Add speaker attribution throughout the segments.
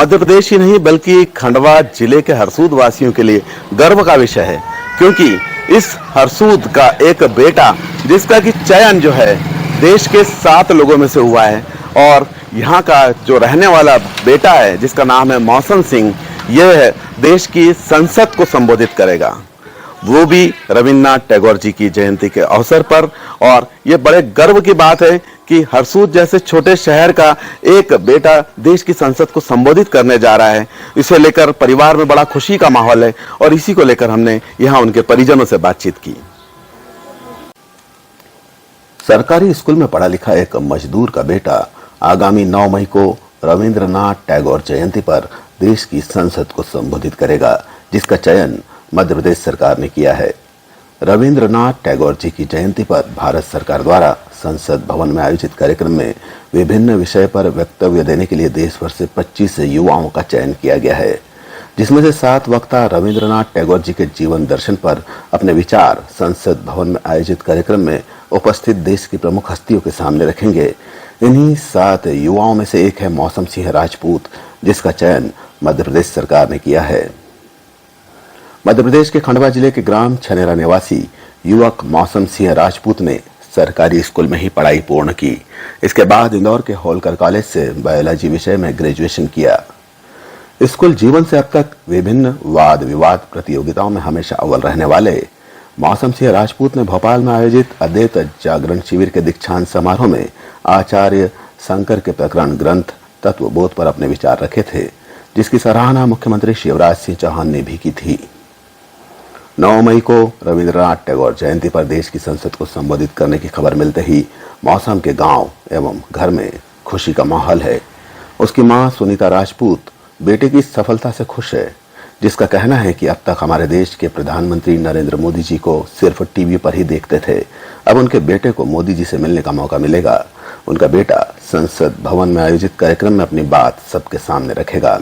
Speaker 1: मध्य प्रदेश ही नहीं बल्कि खंडवा जिले के हरसूद वासियों के लिए गर्व का विषय है, क्योंकि इस हरसूद का एक बेटा जिसका कि चयन जो है देश के 7 लोगों में से हुआ है, और यहाँ का जो रहने वाला बेटा है जिसका नाम है मौसम सिंह, यह देश की संसद को संबोधित करेगा, वो भी रविन्द्रनाथ टैगोर जी की जयंती के अवसर पर। और ये बड़े गर्व की बात है कि हरसूद जैसे छोटे शहर का एक बेटा देश की संसद को संबोधित करने जा रहा है। इसे लेकर परिवार में बड़ा खुशी का माहौल है और इसी को लेकर हमने यहाँ उनके परिजनों से बातचीत की। सरकारी स्कूल में पढ़ा लिखा एक मजदूर का बेटा आगामी 9 मई को रविन्द्रनाथ टैगोर जयंती पर देश की संसद को संबोधित करेगा, जिसका चयन मध्य प्रदेश सरकार ने किया है। रविन्द्रनाथ टैगोर जी की जयंती पर भारत सरकार द्वारा संसद भवन में आयोजित कार्यक्रम में विभिन्न विषय पर वक्तव्य देने के लिए देश भर से 25 युवाओं का चयन किया गया है, जिसमें से 7 वक्ता रविन्द्रनाथ टैगोर जी के जीवन दर्शन पर अपने विचार संसद भवन में आयोजित कार्यक्रम में उपस्थित देश की प्रमुख हस्तियों के सामने रखेंगे। इन्हीं 7 युवाओं में से एक है मौसम सिंह राजपूत, जिसका चयन मध्य प्रदेश सरकार ने किया है। मध्य प्रदेश के खंडवा जिले के ग्राम छनेरा निवासी युवक मौसम सिंह राजपूत ने सरकारी स्कूल में ही पढ़ाई पूर्ण की। इसके बाद इंदौर के होलकर कॉलेज से बायोलॉजी विषय में ग्रेजुएशन किया। स्कूल जीवन से अब तक विभिन्न वाद विवाद प्रतियोगिताओं में हमेशा अव्वल रहने वाले मौसम सिंह राजपूत ने भोपाल में आयोजित अद्वैत जागरण शिविर के दीक्षांत समारोह में आचार्य शंकर के प्रकरण ग्रंथ तत्वबोध पर अपने विचार रखे थे, जिसकी सराहना मुख्यमंत्री शिवराज सिंह चौहान ने भी की थी। 9 मई को रविन्द्रनाथ टैगोर जयंती पर देश की संसद को संबोधित करने की खबर मिलते ही मौसम के गांव एवं घर में खुशी का माहौल है। उसकी मां सुनीता राजपूत बेटे की सफलता से खुश है, जिसका कहना है कि अब तक हमारे देश के प्रधानमंत्री नरेंद्र मोदी जी को सिर्फ टीवी पर ही देखते थे, अब उनके बेटे को मोदी जी से मिलने का मौका मिलेगा। उनका बेटा संसद भवन में आयोजित कार्यक्रम में अपनी बात सबके सामने रखेगा।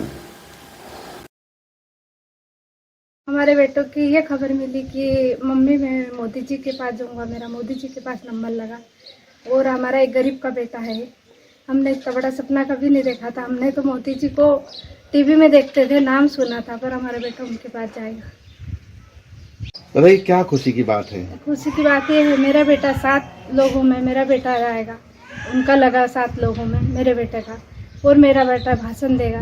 Speaker 2: हमारे बेटों की ये खबर मिली कि मम्मी मैं मोदी जी के पास जाऊंगा, मेरा मोदी जी के पास नंबर लगा, और हमारा एक गरीब का बेटा है। हमने इतना बड़ा सपना कभी नहीं देखा था। हमने तो मोदी जी को टीवी में देखते थे, नाम सुना था, पर हमारा बेटा उनके पास जाएगा।
Speaker 1: बताइए क्या खुशी की बात है?
Speaker 2: खुशी की बात ये है, मेरा बेटा 7 लोगों में मेरा बेटा आएगा, उनका लगा 7 लोगों में मेरे बेटे का, और मेरा बेटा भाषण देगा।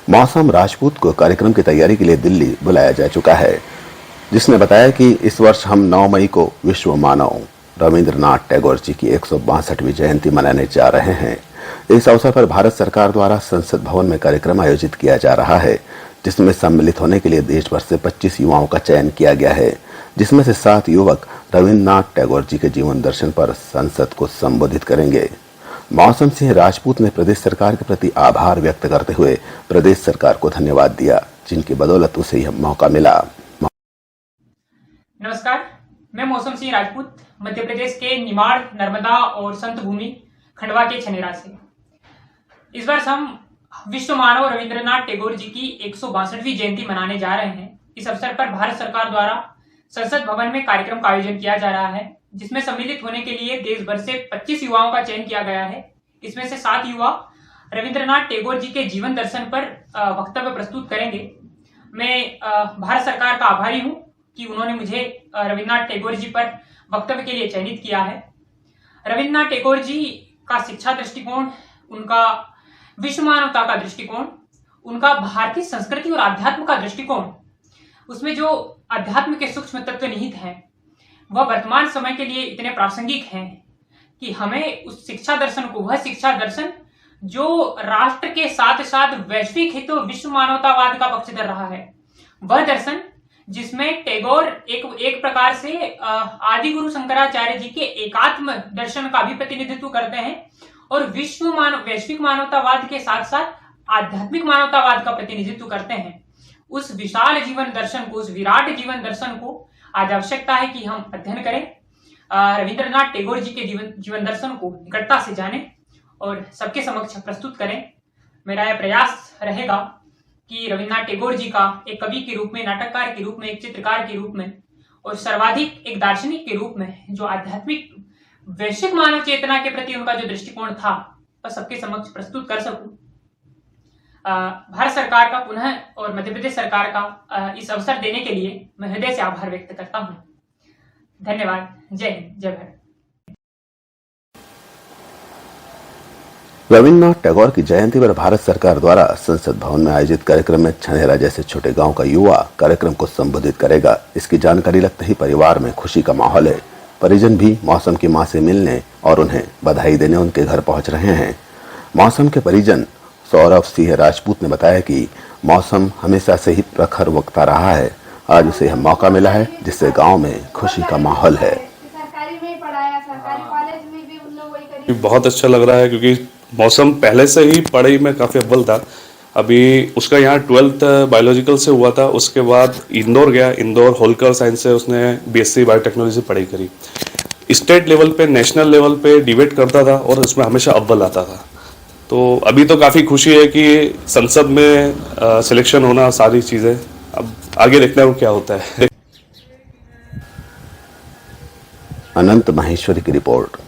Speaker 1: मौसम राजपूत को कार्यक्रम की तैयारी के लिए दिल्ली बुलाया जा चुका है, जिसने बताया कि इस वर्ष हम 9 मई को विश्व मानव रविन्द्रनाथ टैगोर जी की 162वीं जयंती मनाने जा रहे हैं। इस अवसर पर भारत सरकार द्वारा संसद भवन में कार्यक्रम आयोजित किया जा रहा है, जिसमें सम्मिलित होने के लिए देश भर से 25 युवाओं का चयन किया गया है, जिसमें से 7 युवक रविन्द्रनाथ टैगोर जी के जीवन दर्शन पर संसद को संबोधित करेंगे। मौसम सिंह राजपूत ने प्रदेश सरकार के प्रति आभार व्यक्त करते हुए प्रदेश सरकार को धन्यवाद दिया, जिनकी बदौलत उसे यह मौका मिला।
Speaker 3: नमस्कार, मैं मौसम सिंह राजपूत मध्य प्रदेश के निमाड़, नर्मदा और संत भूमि खंडवा के छनेरा से। इस वर्ष हम विश्व मानव रविन्द्रनाथ टैगोर जी की 162वीं जयंती मनाने जा रहे हैं। इस अवसर पर भारत सरकार द्वारा संसद भवन में कार्यक्रम का आयोजन किया जा रहा है, जिसमें सम्मिलित होने के लिए देश भर से 25 युवाओं का चयन किया गया है। इसमें से 7 युवा रविन्द्रनाथ टैगोर जी के जीवन दर्शन पर वक्तव्य प्रस्तुत करेंगे। मैं भारत सरकार का आभारी हूं कि उन्होंने मुझे रविन्द्रनाथ टैगोर जी पर वक्तव्य के लिए चयनित किया है। रविन्द्रनाथ टैगोर जी का शिक्षा दृष्टिकोण, उनका विश्व मानवता का दृष्टिकोण, उनका भारतीय संस्कृति और अध्यात्म का दृष्टिकोण, उसमें जो अध्यात्म के सूक्ष्म तत्व निहित हैं, वह वर्तमान समय के लिए इतने प्रासंगिक हैं कि हमें उस शिक्षा दर्शन को, वह शिक्षा दर्शन जो राष्ट्र के साथ साथ वैश्विक हित और विश्व मानवतावाद का पक्षधर रहा है, वह दर्शन जिसमें टैगोर एक प्रकार से आदि गुरु शंकराचार्य जी के एकात्म दर्शन का भी प्रतिनिधित्व करते हैं, और वैश्विक मानवतावाद के साथ साथ आध्यात्मिक मानवतावाद का प्रतिनिधित्व करते हैं। उस विशाल जीवन दर्शन को, उस विराट जीवन दर्शन को आज आवश्यकता है कि हम अध्ययन करें, रविन्द्रनाथ टैगोर जी के जीवन दर्शन को निकटता से जानें और सबके समक्ष प्रस्तुत करें। मेरा यह प्रयास रहेगा कि रविन्द्रनाथ टैगोर जी का एक कवि के रूप में, नाटककार के रूप में, एक चित्रकार के रूप में और सर्वाधिक एक दार्शनिक के रूप में जो आध्यात्मिक वैश्विक मानव चेतना के प्रति उनका जो दृष्टिकोण था, सबके समक्ष प्रस्तुत कर सकूं। भारत सरकार का पुनः और मध्य प्रदेश सरकार का इस अवसर देने के लिए मैं हृदय से आभार व्यक्त करता हूं। धन्यवाद। जय हिंद, जय भारत।
Speaker 1: रविन्द्रनाथ टैगोर की जयंती पर भारत सरकार द्वारा संसद भवन में आयोजित कार्यक्रम में छनेरा जैसे छोटे गांव का युवा कार्यक्रम को संबोधित करेगा। इसकी जानकारी लगते ही परिवार में खुशी का माहौल है। परिजन भी मौसम की मां से मिलने और उन्हें बधाई देने उनके घर पहुंच रहे हैं। मौसम के परिजन सौरभ सिंह राजपूत ने बताया कि मौसम हमेशा से ही प्रखर वक्ता रहा है। आज उसे यह मौका मिला है जिससे गाँव में खुशी का माहौल है।
Speaker 2: सरकारी में पढ़ाया, सरकारी कॉलेज में भी उन लोग वही करी।
Speaker 4: बहुत अच्छा लग रहा है क्योंकि मौसम पहले से ही पढ़ाई में काफ़ी अव्वल था। अभी उसका यहाँ 12th बायोलॉजिकल से हुआ था, उसके बाद इंदौर गया, इंदौर होलकर साइंस से उसने BSc बायोटेक्नोलॉजी से पढ़ाई करी। स्टेट लेवल पे, नेशनल लेवल पे डिबेट करता था और उसमें हमेशा अव्वल आता था। तो अभी तो काफ़ी खुशी है कि संसद में सिलेक्शन होना, सारी चीज़ें। अब आगे देखना है क्या होता है।
Speaker 1: अनंत माहेश्वरी की रिपोर्ट।